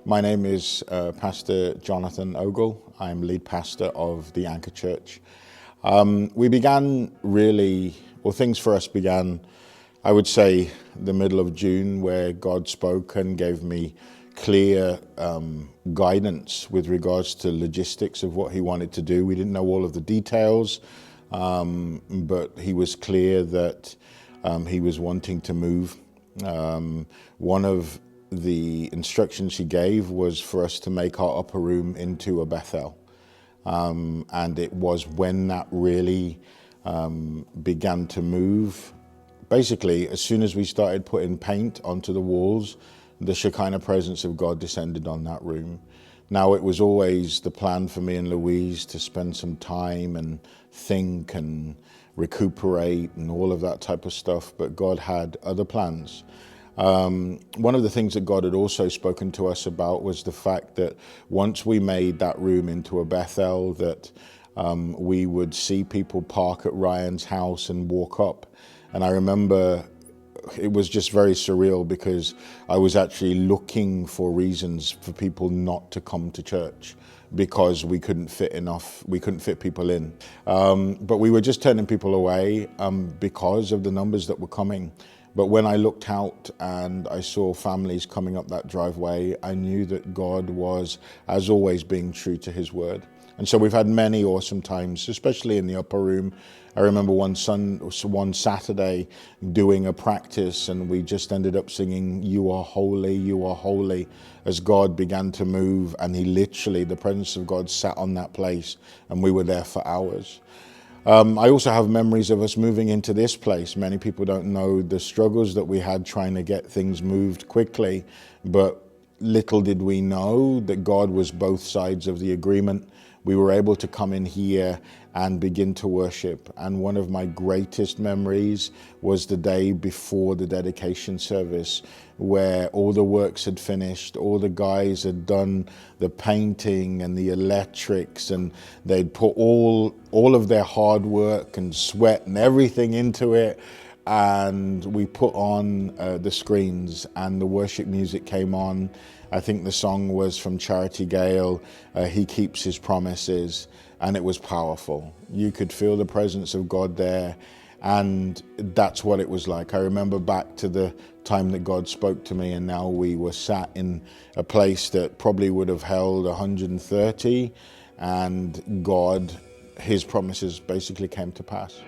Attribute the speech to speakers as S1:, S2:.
S1: My name is Pastor Jonathan Ogle. I'm lead pastor of the Anchor Church. We began things for us began, I would say, the middle of June, where God spoke and gave me clear guidance with regards to logistics of what he wanted to do. We didn't know all of the details, but he was clear that he was wanting to move. One of the instructions he gave was for us to make our upper room into a Bethel. And it was when that really began to move. Basically, as soon as we started putting paint onto the walls, the Shekinah presence of God descended on that room. Now, it was always the plan for me and Louise to spend some time and think and recuperate and all of that type of stuff, but God had other plans. One of the things that God had also spoken to us about was the fact that once we made that room into a Bethel, that we would see people park at Ryan's house and walk up. And I remember it was just very surreal because I was actually looking for reasons for people not to come to church because we couldn't fit people in. But we were just turning people away because of the numbers that were coming. But when I looked out and I saw families coming up that driveway, I knew that God was, as always, being true to his word. And so we've had many awesome times, especially in the upper room. I remember one Saturday doing a practice, and we just ended up singing, "You are holy," as God began to move, and the presence of God sat on that place, and we were there for hours. I also have memories of us moving into this place. Many people don't know the struggles that we had trying to get things moved quickly, but little did we know that God was both sides of the agreement. We were able to come in here and begin to worship. And one of my greatest memories was the day before the dedication service, where all the works had finished, all the guys had done the painting and the electrics, and they'd put all of their hard work and sweat and everything into it. And we put on the screens, and the worship music came on. I think the song was from Charity Gale, He Keeps His Promises, and it was powerful. You could feel the presence of God there, and that's what it was like. I remember back to the time that God spoke to me, and now we were sat in a place that probably would have held 130, and God, his promises basically came to pass.